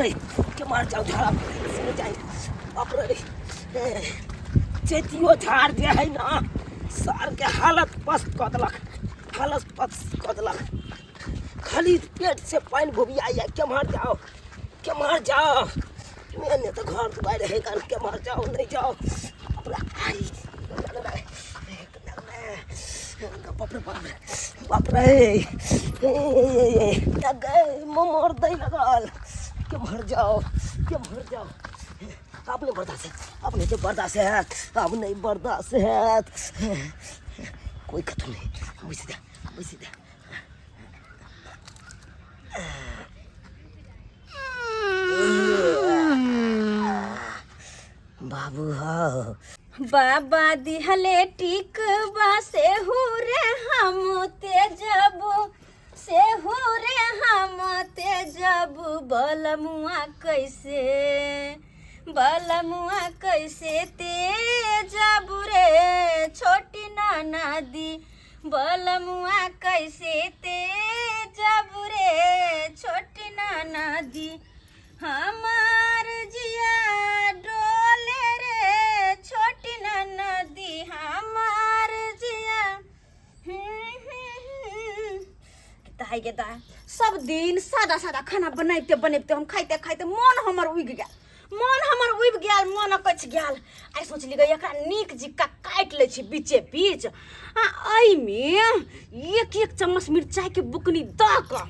अरे के मार जाओ झाड़ा सुन जाए अपरे चेतियो झाड़ दिया है ना सार के हालत पस्त कदलक हालत पस्त कदलक खाली पेट से पानी भोबिया या के मार जाओ मैंने तो घर दुआर रहेगा के मार जाओ नहीं जाओ अपना आई बाप रे मोर दई लगल के मर जाओ आपने बर्दाश्त है आपने तो बर्दाश्त है अब नहीं बर्दाश्त है कोई खत्म नहीं वैसे दे बाबू हो बाबा दिहले टिकबा से हो रे हम तेजब बलमुआ कैसे तेजब रे छोटी नदी बलमुआ कैसे तेजब रे छोटी नदी हमार जिया डोले रे छोटी नदी हमार जिया ताई के दा सब दिन सादा खाना बनाते हम खाइते मन हमर उग गया मन कच गया आई सोचली गई एकरा नीक जिक्का काट ले छी बीचे बीच आई में एक चम्मच मिर्चाई के बुकनी द क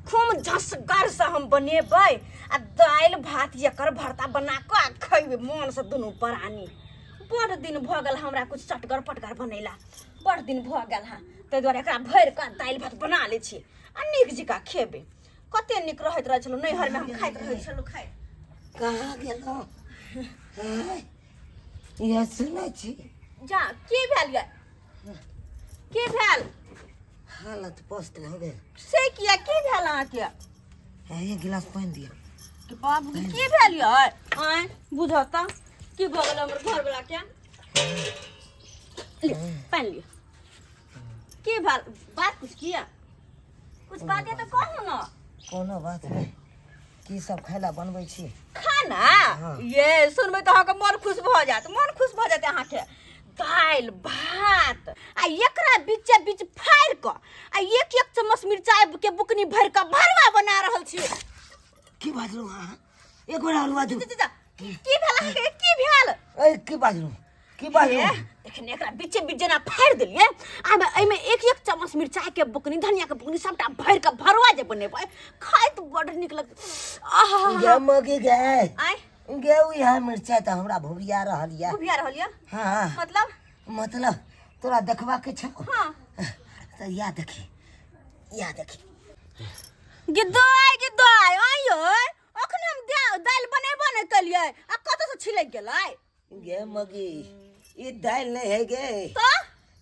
खूब झसगर से हम बनेबै आ दाल भात एकर भरता बना के खइबे मन से दुनू प्राणी बड़ दिन भ गेल हमरा कुछ चटगर पटगर बनैला बड़ दिन भ गेल हां तै दुआरे एकरा भरि के दाल भात बना ले छी आ नीक जिका खेबे कते नीक रहैत रह छलो नैहर में हम खाइत रहै छलो खाइ कहाँ गेलो ये सुनै छी जा की भेल गे की भेल हालत पस्त हो गेल से किया की भेल अहाँ के एक गिलास पानी दियो बाबू की भेल य आय बुझता की भ गेल हमर घर वाला के ले पानी ले की भेल बात कुछ किया कुछ बात है तो कहू ना कोनो बात नहीं की सब खाइला बनबै छी खाना ये सुनबै तो अहाँके मन खुश भ जात अहाँ के दाल भात आ एकरा बीच फाड़ क आ एक चम्मच मिर्चाई के बुकनी भर के भरवा बना रहल छी की बाजलू हां एक बार हलवा दू की भेल ए की बाजलू देखने एकरा बीच जना फाड़ देलिए आब एमे एक चम्मच मिर्चाई के बुकनी धनिया के बुकनी सबटा भर के भरवा जे बनेबै खाइत बड़ नीक लग गे मगे गे आय गे यहाँ मिर्चाई तो हमरा भुबिया रहल या हां मतलब तोरा देखबा के छ हां तो या देखी गिद्दाय आयो अखन हम दाल बनेबो नै कलियै आ कत से छिलक गेलै गे मगी ई दाल नहीं है गे तो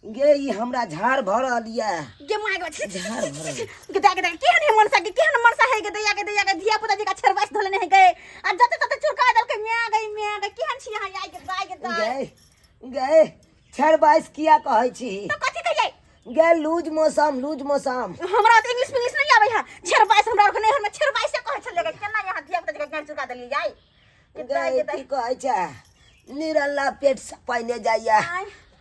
गे ई हमरा झाड़ भरल या गे माय गो झाड़ भरल गे केहन मनसा है गे दैया धिया पुता जी का छरबास धोले नहीं गए आ जते चुरका दल के मिया गई केहन छी यहां आइ के गे छरबास किया कहै छी तो कथि कहियै गे लूज मौसम हमरा तो इंग्लिश नहीं आबै है छरबास हमरा के नहर में छरबास से कहै छले केना यहां धिया पुता जी का चुरका दलियै जाय गे की कहै छै निरल्ला पेट से पाइने जाइया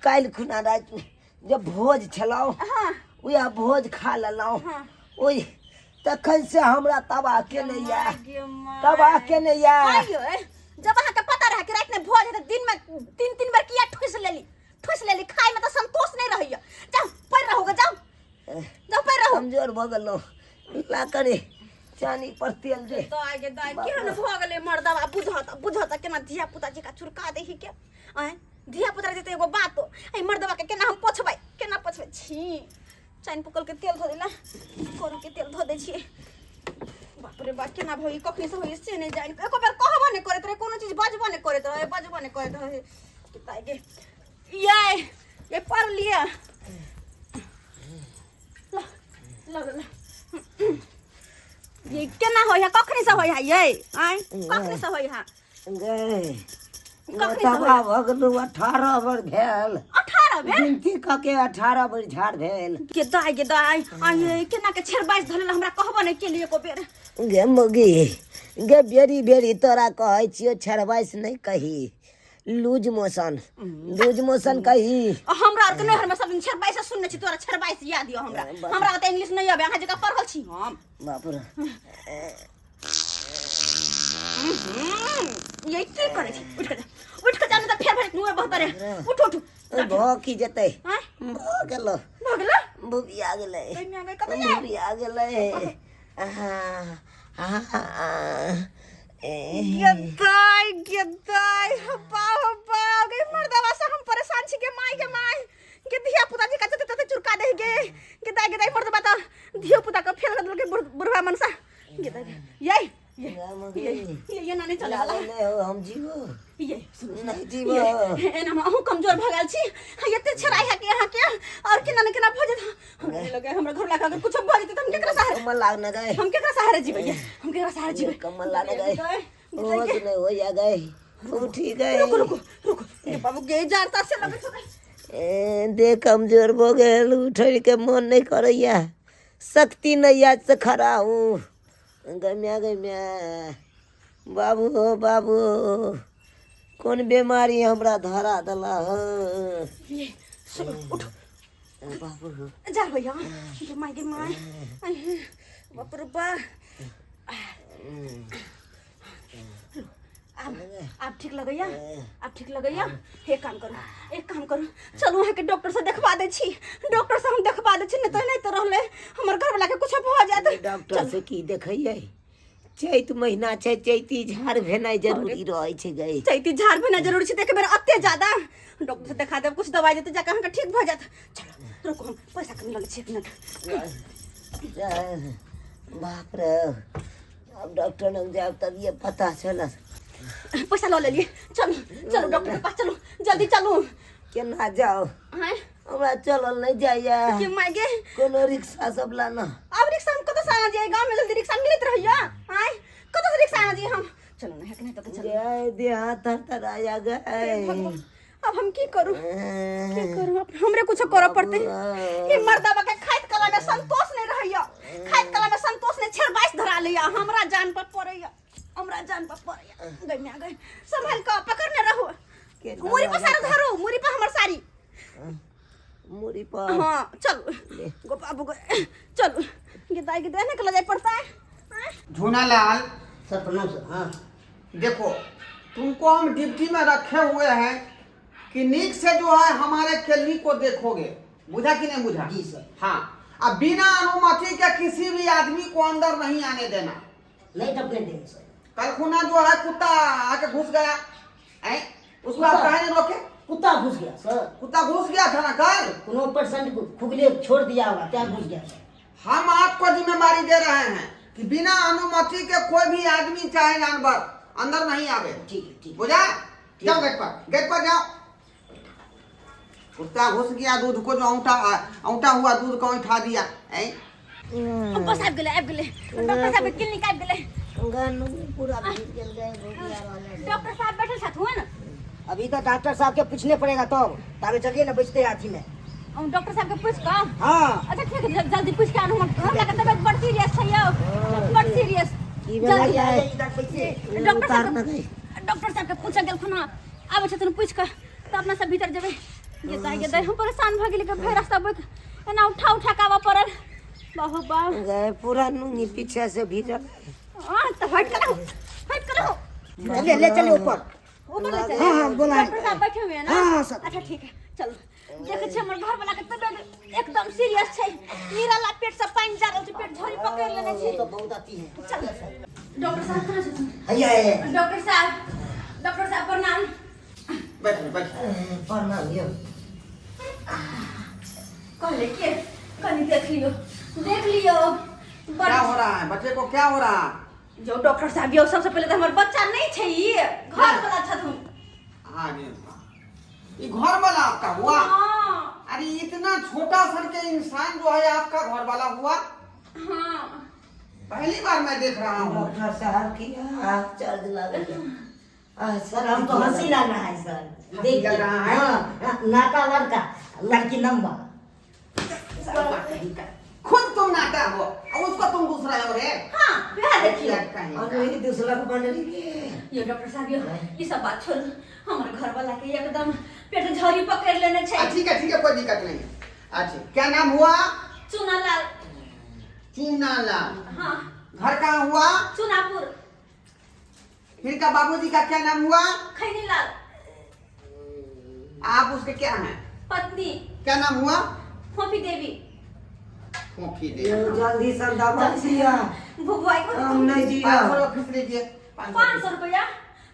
काल खुना रात में जब भोज छलौ उया भोज खा लेलौ ओई तखन से हमरा तबाह के नहीं या जब अहाँ के पता रहा कि रात में भोज है दिन में तीन बार किया ठुस लेली खाए में तो संतोष नहीं रहिया जाओ पैर रहोगे जाओ पैर रहो कमजोर भ गेलौ ला करे चानी पर तेल दे तो आगे दाई केहन भ गेलै मर्दवा बुझता केना धिया पुता जी का चुरका देही के आय धिया पुता जेते एगो बात ए मर्दवा के केना हम पोछबै छी चाइन पकल के तेल धो देला करू के तेल धो दे छी बाप रे बाप केना भई कखनी से होई से नहीं जानि एको बार कहबो नहीं करत रहे कोनो चीज बजबो नहीं करत रहे किताई गे ये पर लिया ला ये केना होय है कखनी से होय है ये आय कखनी से होय है गे तबा भगलू 18 बर भेल 18 भेल गिनती क के 18 बर झाड़ भेल के दाई आय केना के 26 धरल हमरा कहबो नहीं के लिए को बेर गे मगी गे बेरी बेरी तोरा कहै छियो छरबाइस नहीं कही लूज मोशन कही। हमरा आर के नहर में सब दिन 26 सुनने छी, तोरा 26 याद दियो हमरा। हमरा त इंग्लिश नहीं आबे, अहाँ जगह पढ़ल छी हम। बाप रे ये की करे छी? उठ के जाने त फेर भर मुंह बहुत रे। उठ भ की जतै हैं? भ गेलो भूबिया गेलै भूबिया गेलै। गेदाई हप्पा गई मर्दवा से हम परेशान छी के माई के धिया पुता जी का जते चुरका दे गे गेदाई मर्दवा त धिया पुता का फेल कर के बुढ़वा मनसा गेदाई ये ना नहीं चले वाला हम जीवो ये नहीं जीवो एना हम कमजोर भगाल छी एते छराई है के यहाँ के और के ना भजत हमरे लगे हमरा घर ला अगर कुछ भ जते हम केकरा सहारे कमल लाग न गए हम केकरा सहारे जीवे हम केकरा सहारे जीवे कमल लाग न गए वो नहीं हो या गए उठी गए। रुको ये बाबू गे जानता से लगे छोड़े दे कमजोर हो गेल उठै के मन नहीं करैया शक्ति नहीं आज से खड़ा हूँ। गम्या बाबू हो बाबू कौन बीमारी हमरा धरा दला हो उठ बाबू जा भैया के माई बाप रे बा आप ठीक लगैया एक काम करू चलू है के डॉक्टर से देखवा दे छी हम देखवा दे छी नहीं तो रहले हमर घर वाला के कुछ भ जात। डॉक्टर से की देखैयै चैत महीना छै चैती झाड़ भेनाइ जरूरी रहै छै गई चैती झाड़ भेनाइ जरूरी छै देखे बेर अत्ते ज्यादा डॉक्टर से देखा देब कुछ दवाई देते जाके हमके ठीक भ जात। चलो रुको हम पैसा कम लगे छै 1 मिनट। बाप रे अब डॉक्टर लग जाब तब ये पता चलत पैसा लो ले लिए चलो डॉक्टर के पास चलो जल्दी चलो केना जाओ हैं हमरा चलल नहीं जाइया के मागे कोनो रिक्शा सब लाना अब रिक्शा हम कत से आना जाए गांव में जल्दी रिक्शा मिलत रहिया हैं कत से रिक्शा आना जाए हम चलो ना है कि नहीं तो चलो जय दे हाथ आया गए अब हम की करूं अब हमरे कुछ करे पड़ते ये मर्दावा के खाइत कला में संतोष नहीं रहिया खाइत कला में संतोष ने 26 धरा लिया हमरा जान पर पड़ैया गई आ गई संभाल के पकड़ने रहो मुरी पर सारा धरो मुरी पर हमर सारी मुरी पर हां चलो गो बाबू चलो गिदाई निकल जाए पड़ता है। झूनालाल सर प्रणाम सर। हाँ देखो तुमको हम ड्यूटी में रखे हुए हैं कि नीक से जो है हमारे क्लिनिक को देखोगे, बुझा कि नहीं बुझा? जी सर। हाँ अब बिना अनुमति के किसी भी आदमी को अंदर नहीं आने देना। नहीं टपने देंगे सर। कल खुना जो है कुत्ता आके घुस गया है उसको आप कहे रोके? कुत्ता घुस गया सर। कुत्ता घुस गया था ना कल 9% खुगले छोड़ दिया होगा क्या घुस गया सर। हम आपको जिम्मेदारी दे रहे हैं कि बिना अनुमति के कोई भी आदमी चाहे जानवर अंदर नहीं आवे। ठीक बुझा? जाओ गेट पर जाओ। कुत्ता घुस गया दूध को जो औंटा हुआ दूध को उठा दिया है। बस आ गेले डॉक्टर साहब क्लिनिक आ गेले पूरा भीग गए डॉक्टर साहब बैठे साथ हुए ना अभी तो डॉक्टर साहब के पूछने पड़ेगा तब ताकि चलिए ना बचते हाथी में हम डॉक्टर साहब के पूछ का। हाँ अच्छा ठीक है जल्दी पूछ के आनो हम हमरा के तबीयत बड़ सीरियस है यो बड़ सीरियस की भेलै है डॉक्टर साहब के पूछ गेल खुना आबै छथिन पूछ के त अपना सब भीतर जेबै गेदाई हम परेशान भ गेली के फेर रास्ता बुक एना उठा के आवा पड़ल बाबू बा गए पूरा नूनी पीछे से भीजल। हां त हट करो ले चलिए ऊपर ले चलिए। हाँ बोला डॉक्टर साहब बैठे हुए हैं ना। हाँ सर। अच्छा ठीक है चलो देखे छ हमर घर वाला के तबियत एकदम सीरियस छै नीराला पेट से पानी जा रहल छै पेट झोरी पकड़ लेने छै तो बहुत आती है। चल डॉक्टर साहब कहां छथिन? हैया डॉक्टर साहब प्रणाम। बैठ प्रणाम यो कहले के कनी देख लियो क्या हो रहा है बच्चे को? क्या हो रहा है? जो डॉक्टर साहब यो सबसे पहले तो हमर बच्चा नहीं छै ये घर वाला छथुन। हाँ ये घर वाला आपका हुआ? हां अरे इतना छोटा सन के इंसान जो है आपका घर वाला हुआ? हां पहली बार मैं देख रहा हूँ। डॉक्टर साहब की चार्ज लगा सर हमको हंसी लग रहा है सर। देख लग रहा है? हाँ नाका लड़का लड़की लंबा खुद तुम नाटा हो और उसको तुम दूसरा हो रे। हां बिहार देखिए लगता कहीं दूसरा को बन रही ये डॉक्टर साहब ये सब बात छोड़, हमारे घर वाला के एकदम पेट झड़ी पकड़ लेने चाहिए। ठीक है कोई दिक्कत नहीं है। अच्छा क्या नाम हुआ? चुनालाल। चूनालाल। हाँ। घर कहाँ हुआ? चुनापुर। फिर का बाबूजी का क्या नाम हुआ? खैनीलाल। आप उसके क्या हैं? पत्नी। क्या नाम हुआ? खोपी देवी। खोखी दे। जल्दी संदा बचिया भुगवाई को हम नहीं दिया। 500 रुपया फीस लीजिए। 500 रुपया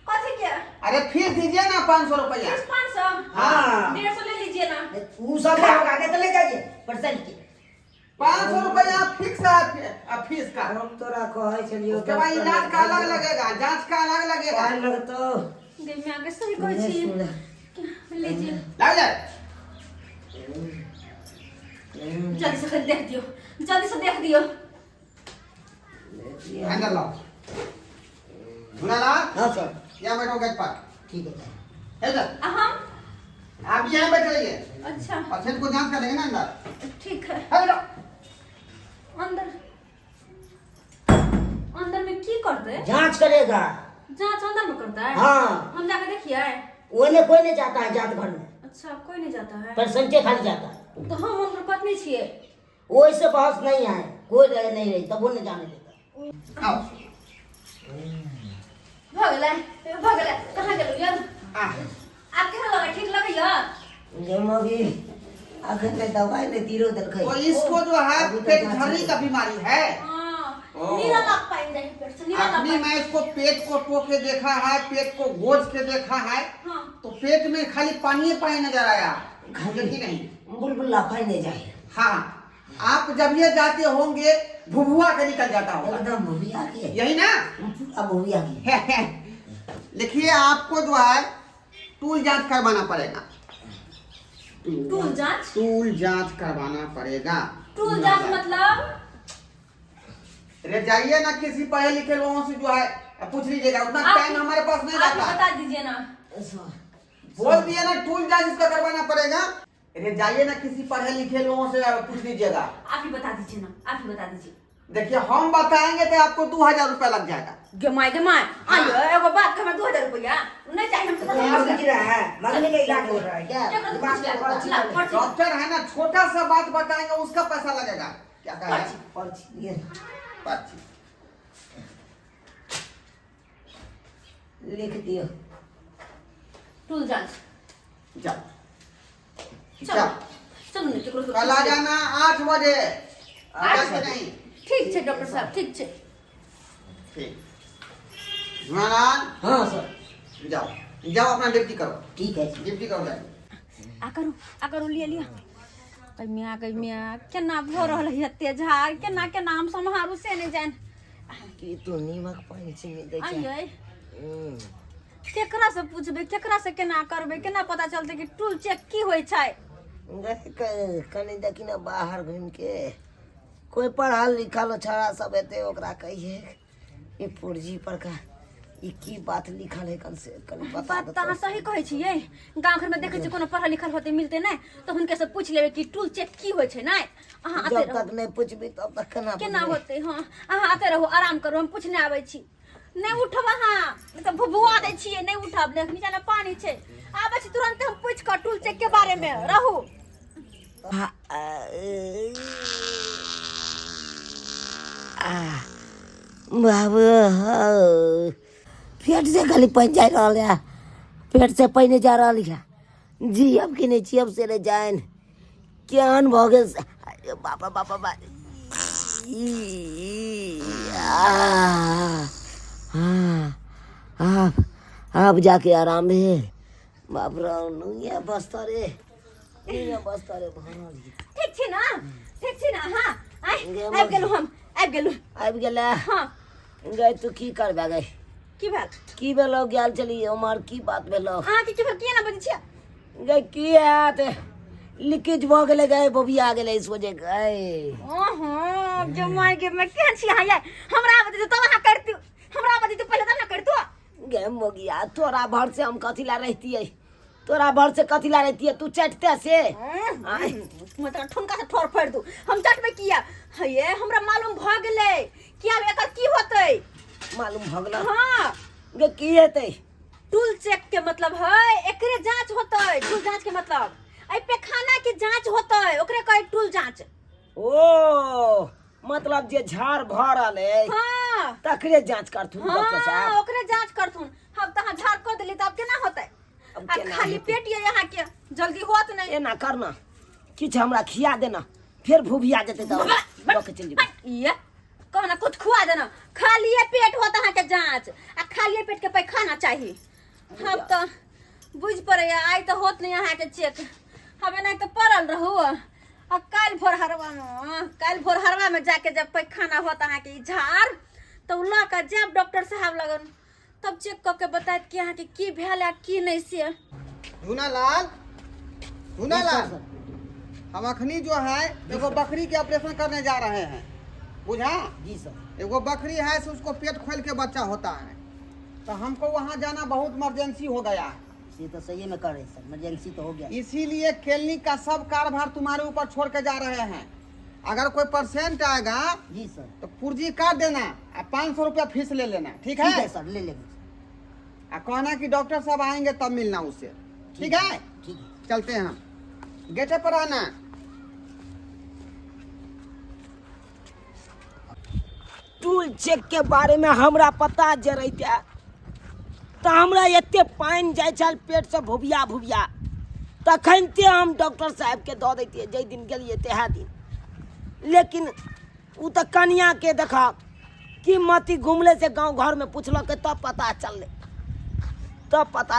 कथी के? अरे फीस दीजिए ना 500 रुपया। 500। हाँ। 150 ले लीजिए ना। तू सब होगा के चले जाइए परसेंट के 500 रुपया फिक्स है फीस का। हम तोरा कहै छलियो उसके बाद इलाज का अलग लगेगा, जांच का अलग लगेगा। काय लगतो देव में आगे सही कहै छी। लीजिए। लग जाए। जल्दी से देख दियो, जल्दी से देख दियो। हैंडल लाओ। चूनालाल हाँ सर यहाँ बैठो गेट पर। ठीक है है सर। हम आप यहाँ बैठ रहिए। अच्छा पेशेंट को जांच करेंगे ना अंदर। ठीक है। है बेटा। अंदर अंदर में की करते? जांच करेगा। जांच अंदर में करता है? हाँ। हम जाके देखिए। वो में कोई नहीं जाता है जांच घर में अच्छा कोई नहीं जाता है। परसेंटे खाली जाता है तो हम उनकर पत्नी छिए। वो इससे बहस नहीं है कोई नहीं रही तब वो नहीं जाने देता आओ। भगले कहाँ गेलू यार? आप केहन लगे? ठीक लगे यार? जमोगी अखन में दवाई ले तीरो दल खाई तो इसको जो है पेट झड़ी का बीमारी है। हां ओ। नीला लग पाइन जाए पेट से नीला लग अभी मैं इसको पेट को टो के देखा है, पेट को गोज के देखा है। हां तो पेट में खाली पानी नजर आया, देखी नहीं। बुलबुल लाफाई नहीं जाए हाँ आप जब ये जाते होंगे भुभुआ के निकल जाता होगा। एकदम भूविया के यही ना? पूरा भूविया की देखिए आपको जो है टूल जांच करवाना पड़ेगा। टूल जांच? टूल जांच करवाना पड़ेगा। टूल जांच मतलब? अरे जाइए ना किसी पढ़े लिखे लोगों से जो है पूछ लीजिएगा, उतना टाइम हमारे पास नहीं आप रहता। बता दीजिए ना। बोल दिए ना टूल जांच इसका करवाना पड़ेगा। अरे जाइए ना किसी पढ़े लिखे लोगों से पूछ लीजिएगा। आप ही बता दीजिए ना, आप ही बता दीजिए। देखिए हम बताएंगे तो आपको 2000 रुपया लग जाएगा। गमाई आइयो एगो बात हमें 2000 रुपया नहीं चाहिए हमको। मांगने में इलाज हो रहा है क्या डॉक्टर है ना, छोटा सा बात बताएंगे उसका पैसा लगेगा। क्या कहा है? पर्ची ये पर्ची लिख दियो टूल जांच जाओ चलो जाओ। चलो नहीं केकरो कल आ जाना 8 बजे। 8 बजे बजे। नहीं। ठीक है डॉक्टर साहब ठीक है। ठीक। जुआनाल हाँ सर जाओ जाओ अपना ड्यूटी करो। ठीक है ड्यूटी करो जाओ। आकरू लिया कमिया केना भो रहल है एते झाड़ केना हम सम्हारू से नहीं जान कि तू नीमक पानी से दे आइए केकरा से पूछबे केकरा से केना करबे केना पता चलते कि टूल चेक की होय छै? कनी देखी ना बाहर घूम के कोई पढ़ल लिखल छौड़ा सब एते ओकरा कहिए ये पुर्जी पर का ई की बात लिखल है कल से कल बता बात ता सही कहै छियै। गांव घर में देखे छी कोनो पढ़ल लिखल होते मिलते नै तो हुनके से पूछ लेबे कि टूल चेक की होय छै नै। अहाँ आते जब रहो तक नहीं पूछबी तब तक केना होते। हां अहाँ आते रहो आराम करो हम पूछने आबै छी। नहीं उठब अहाँ तो भुबुआ दै छियै नहीं उठब देख नीचा में पानी छै आबै छी तुरंत हम पूछ कर टूल चेक के बारे में रहू। बाबू पेट से खाली पानी जा रहा है पेट से पानी जा रहा है जी अब कि नहीं छी अब से रह जाए केहन भ गेल बाबा बाबा बा अब जाके आराम है बाप रे ये बस्तरे भरल ठीक छी ना हां आबि गेलु हां गए तू की करबे गए की भेल गेल चली उमर की बात भेलो अहाँ की भेल किया ना बजै छियै गए की हैत लीकेज भ गेले गए बबिया गेले इस वजह गए ओहो जमाई के मैं केहन छी अहाँ हमरा बजै तब अहाँ करतू हमरा बजै तो पहले तब ना करतू गे मोगिया तोरा भर से हम कथिला रहतिए तोरा भर से कथिला रहतिए तू चटते से मतलब ठुनका से ठोर फोड़ दू हम चटबे किया हे हमरा मालूम भ गेलै कि अब एकर की होतै मालूम भगला हाँ गे की हेतै टूल चेक के मतलब है एकरे जांच होतै। टूल जांच के मतलब आई पैखाना के जांच होतै ओकरे कहे टूल जांच। ओ मतलब जे झाड़ भरल है हाँ तकरे जांच करथुन डॉक्टर हाँ साहब। ओकरे जांच करथुन। हम तहां झाड़ कर देली तब केना होतै? अब आ केना खाली हेतै? पेट ये यहाँ के जल्दी होत नहीं। एना करना किछ हमरा खिया देना फिर भूभिया जेतै त लोक चल जेबै। ये कहना कुछ खुआ देना। खालिए पेट होता है के जांच आ खालिए पेट के पैखाना चाहिए। हम तो बुझ पड़े आई तो होत नहीं यहाँ के चेक। हमें नहीं तो पड़ल रहू आ काल भोर हरवा में जाके जब पैखाना होता है कि झाड़ तो ला का जब डॉक्टर साहब लगन तब चेक करके बताए कि यहाँ के की भेल है की नहीं से। धुनालाल धुनालाल हम अखनी जो है एगो बकरी के ऑपरेशन करने जा रहे हैं बुझा। जी सर। एगो बकरी है से उसको पेट खोल के बच्चा होता है तो हमको वहाँ जाना बहुत इमरजेंसी हो गया। ये तो सही में कर रहे सर इमरजेंसी तो हो गया। इसीलिए क्लिनिक का सब कार्यभार तुम्हारे ऊपर छोड़ के जा रहे हैं। अगर कोई पेशेंट आएगा जी सर। तो पुर्जी काट देना और 500 रुपया फीस ले लेना। ठीक है सर ले लेंगे। कहना कि डॉक्टर साहब आएंगे तब मिलना उससे। ठीक है ठीक है चलते हैं हम गेटे पर आना। टूल चेक के बारे में हमरा पता जे रहिते तो हमरा एते पानी जाय छल पेट से भुबिया भुबिया तखनते हम डॉक्टर साहब के दऽ दैतियै जै दिन गेलियै तेहा दिन। लेकिन उ तऽ कनिया के देखा कि मती घुमले से गांव घर में पूछलक तब पता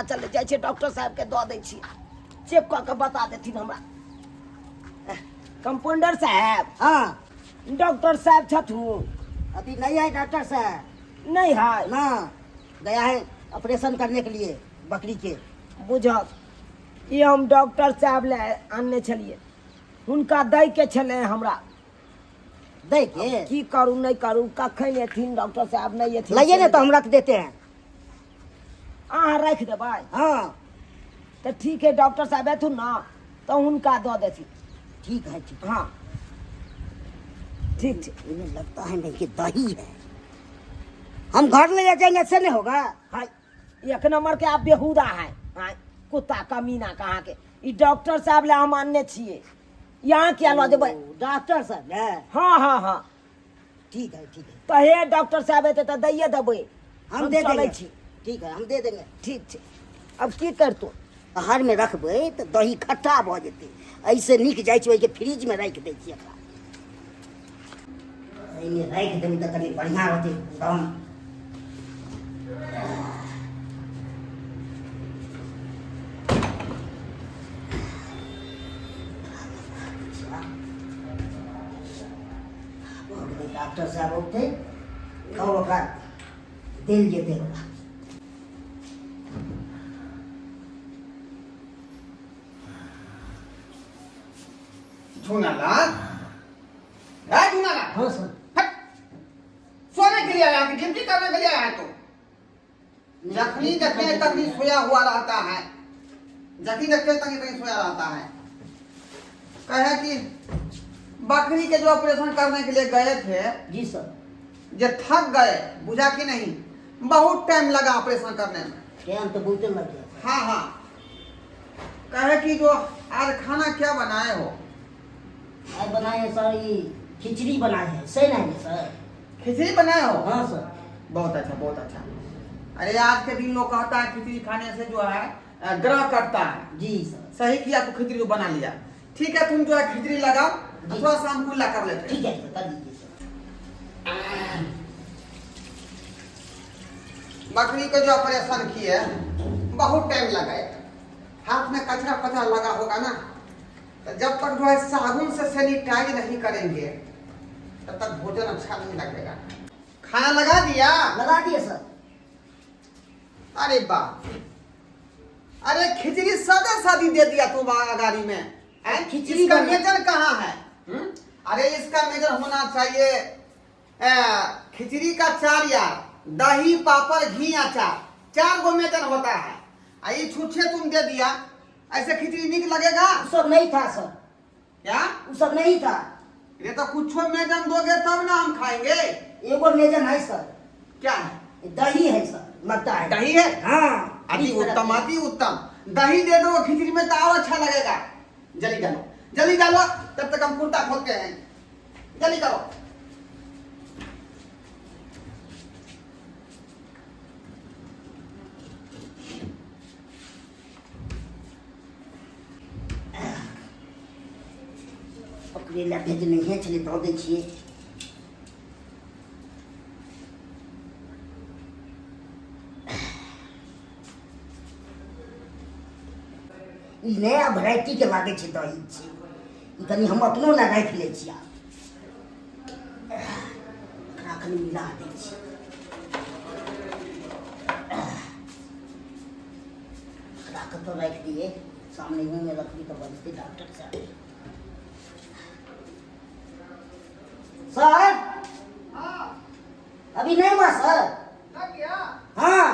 चलले जाइ छै डॉक्टर साहब के दऽ दै छियै चेक कऽ के बता देथिन हमरा। कंपाउंडर साहब हाँ डॉक्टर साहब छथुन? अभी नहीं है डॉक्टर साहब नहीं है ना गया है ऑपरेशन करने के लिए बकरी के। बुझत ई हम डॉक्टर साहब ले आनने छलिए हुनका दै के छले हमरा। दे के की करू नहीं करू कखन एथिन डॉक्टर साहब नहीं एथिन लाइए ना तो हम रख देते हैं। अहाँ रख देबै हाँ तो ठीक है डॉक्टर साहब एथुन ना तो हुनका दऽ देथिन। ठीक है ठीक है। हाँ ठीक छै। इन्हें लगता है नहीं कि दही है हम घर ले जाएंगे ऐसे नहीं होगा। हाय एक नंबर के आप बेहुदा है। हाय कुत्ता कमीना कहाँ के ई डॉक्टर साहब ले हम आनने छियै यहाँ क्या लऽ देबै? ओ, डॉक्टर साहब है। हाँ हाँ हाँ ठीक है ठीक है तो हे डॉक्टर साहब एतै तऽ दैये देबै। हम दे चलै देंगे। छी। ठीक है हम दे देंगे। ठीक छै अब की करतौ? बाहर में रखबै तो दही खट्टा भऽ जेतै ऐसे नीक जाइ छै ओहि के फ्रिज में रख दै छियै एकरा। एहिमे राखि देबै तऽ कनी बढ़िआँ होतै एकदम। डॉक्टर साहब औतै तब ओकरा देल जेतै ओकरा। धुनालाल है धुनालाल हाँ सर। हट! सोने के लिए आया कि ड्यूटी करने के लिए आया तो जखनी जखनी तकनी सोया हुआ रहता है। जखनी जखनी तकनी सोया रहता है। कहे कि बकरी के जो ऑपरेशन करने के लिए गए थे जी सर। जो थक गए बुझा कि नहीं बहुत टाइम लगा ऑपरेशन करने में। टाइम तो बहुते लग गया। हाँ हाँ कहे कि जो आज खाना क्या बनाए हो? आज बनाए हैं सर ये खिचड़ी बनाए हैं सही नहीं है सर? खिचड़ी बनाए हो? हाँ सर। बहुत अच्छा बहुत अच्छा। अरे आज के दिन लोग कहता है खिचड़ी खाने से जो है ग्रह कटता है। जी सर। सही किया तो खिचड़ी तो बना लिया। ठीक है तुम जो है खिचड़ी लगाओ जी। थोड़ा सा हम कुल्ला कर लेते हैं। ठीक है सर कर दीजिए सर। बकरी को जो ऑपरेशन किए बहुत टाइम लगा। हाथ में कचरा पचरा लगा होगा ना तो जब तक जो है साबुन से सैनिटाइज नहीं करेंगे तब तक भोजन अच्छा नहीं लगेगा। खाना लगा दिया? लगा दिए सर। अरे वाह! अरे खिचड़ी सादा सादी दे दिया तुम गाड़ी में। खिचड़ी इसका बनी। मेजर कहाँ है? अरे इसका मेजर होना चाहिए खिचड़ी का 4 यार दही पापड़ घी अचार 4 गो मेजर होता है। ये छुच्छे तुम दे दिया ऐसे खिचड़ी निक लगेगा? वो सब नहीं था सर। क्या? वो सब नहीं था। ये तो कुछ मेजन दोगे तब ना हम खाएंगे। एगो मेजन है सर। क्या है? दही है सर, लगता है दही है? हाँ अति उत्तम, अति उत्तम। दही दे दो खिचड़ी में तो और अच्छा लगेगा। जल्दी डालो, जल्दी डालो, तब तक हम कुर्ता खोलते हैं। जल्दी करो। ओकरे ला भेज नहीं है, चले दो दे छिए। ई नया वैरायटी के लागे छै दही छी, ई कनी हम अपनो ला राखि लै छी। एकरा कनी मिला दै छी। एकरा कतौ राखि दिए, सामने मुंह में रखबी तो बजते डॉक्टर साहब। सर अभी नहीं हुआ सर। हाँ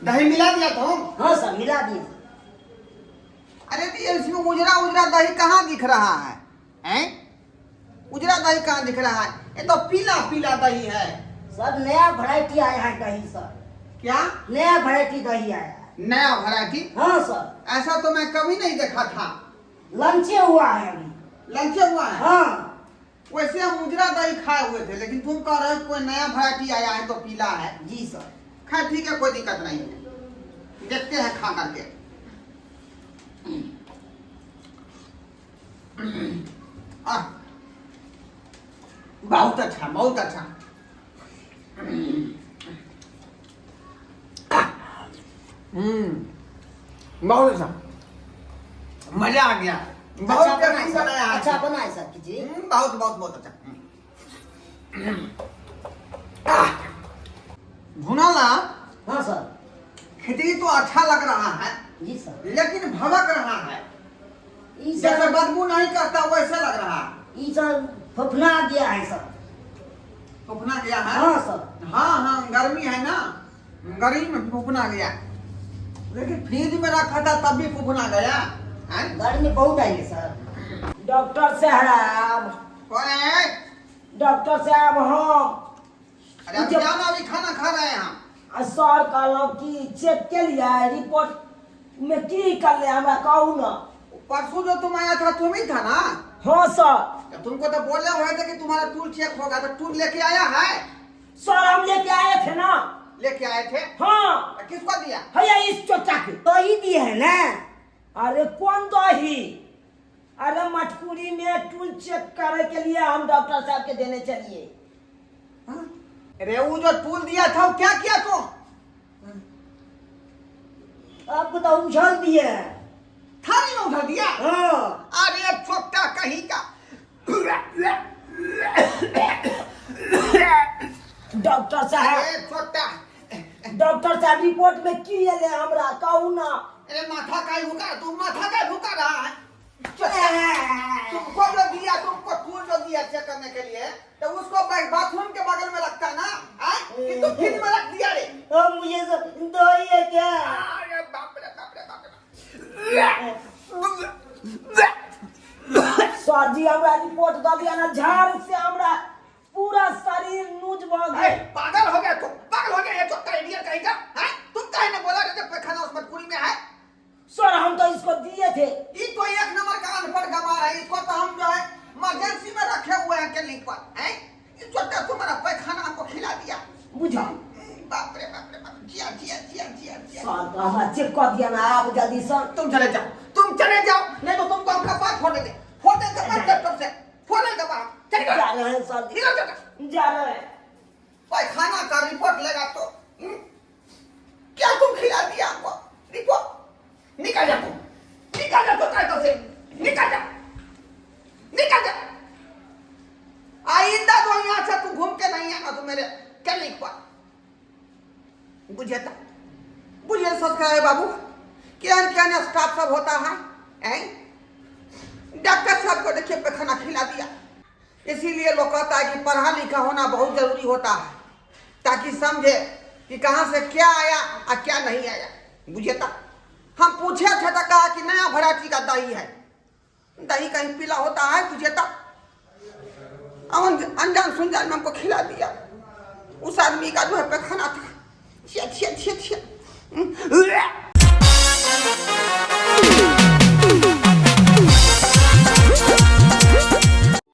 दही मिला दिया तुम? हाँ सर मिला दिए। अरे तो इसमें उजरा उजरा दही कहाँ दिख रहा है? हैं? उजरा दही कहाँ दिख रहा है? ये तो पीला पीला दही है। सर नया वैरायटी आया है दही सर। क्या नया वैरायटी दही आया है? नया वैरायटी? हाँ सर। ऐसा तो मैं कभी नहीं देखा था। लंचे हुआ है अभी। लंचे हुआ है? हाँ वैसे हम उजरा दही खाए हुए थे, लेकिन तुम कह रहे हो कोई नया वैरायटी आया है तो पीला है। जी सर। खैर ठीक है, कोई दिक्कत नहीं है, देखते हैं खा करके। बहुत अच्छा, बहुत अच्छा। बहुत अच्छा, मजा आ गया। बहुत अच्छा बना है टेस्टी सर, बनाया है। अच्छा बना है सर खिचड़ी। बहुत बहुत बहुत अच्छा। भुनाला हाँ सर। खिचड़ी तो अच्छा लग रहा है, जी सर। लेकिन भड़क रहा है। ई जैसे सर, बदबू नहीं करता वैसे लग रहा है। ई सर फफना गया है सर। फूफना गया है? हाँ सर। हाँ हाँ, गर्मी है ना, गर्मी में फूफना गया। लेकिन फ्रिज में रखा था तब भी फूफना गया है? गर्मी बहुत आई है सर। डॉक्टर साहब, कौन है? डॉक्टर साहब हम अरे अभी जाओ ना, अभी खाना खा रहे हैं हम। सर कहलौं कि चेक के लिए रिपोर्ट में की कर ले हमरा कहू ना। परसों जो तुम आया था तुम ही था ना? हाँ सर। तुमको तो बोले हुए थे कि तुम्हारा टूल चेक होगा, तो टूल लेके आया है? सर हम लेके आए थे ना। लेके आए थे? हाँ किसको दिया? भैया इस चोचा के। दही दिए है ना? अरे कौन दही? अरे मटकुरी में टूल चेक करे के लिए हम डॉक्टर साहब के देने चलिए। हाँ? अरे वो जो टूल दिया था वो क्या किया तुम? आपको तो उछल दिए। थाली में उठा दिया? हाँ। अरे छोटा कहीं का। डॉक्टर साहब, अरे छोटा, डॉक्टर साहब रिपोर्ट में की ले हमरा कहू ना। अरे माथा का भूखा, तुम माथा का भूखा रहा है? तुमको जो दिया, तुमको टूल जो दिया चेक करने के लिए, तो उसको बाथरूम के बगल में रखता ना? कि तुम फ्रिज में रख दिया रे? मुझे सर दही है क्या? अरे बाप रे बाप रे बाप रे। सर जी हमरा रिपोर्ट दे दिया ना, झाड़ से हमरा पूरा शरीर नूज भ गए। पागल हो गया तुम, पागल हो गया ये छोटा इडियट कहीं का। तुम काहे ने बोला रे जब पैखाना उस मटकुरी में है? सर हम तो इसको दिए थे। ये तो एक नंबर का अनपढ़ गंवार है, इसको तो हम जो है इमरजेंसी में रखे हुए हैं क्लिनिक पर। हैं? ये छोटा तुम्हारा पैखाना हमको खिला दिया। बुझा बाप रे बाप रे बाप। जिया जिया जिया जिया जिया। सर तो हमरा चेक कर दिया ना आप जल्दी सर। तुम चले जाओ, तुम चले जाओ, नहीं तो तुमको हम कपाट फोड़ देंगे। फोड़ देंगे कपाट से, फोड़ देंगे कपाट। चल जा रहे हैं सर जी, निकल चल। जा रहे हैं। पैखाना का रिपोर्ट लेगा तो क्या तुम खिला दिया हमको रिपोर्ट? निकल जा तुम, निकल जा तो से, निकल जा, निकल जा। आइंदा तो यहाँ से तू घूम के नहीं आना तो मेरे क्लिनिक पर। बुझे था, बुझे सब्सक्राइब बाबू, क्या क्या स्टाफ सब होता है? डॉक्टर साहब को देखिए पैखाना खिला दिया। इसीलिए लोग कहता है कि पढ़ा लिखा होना बहुत जरूरी होता है, ताकि समझे कि कहाँ से क्या आया और क्या नहीं आया। बुझे था? हम पूछे थे तो कहा कि नया वैरायटी का दही है। दही कहीं पीला होता है तुझे तक? अनजान सुनजान में हमको खिला दिया। उस आदमी का जो है पैखाना था, छिया छिया छिया छिया।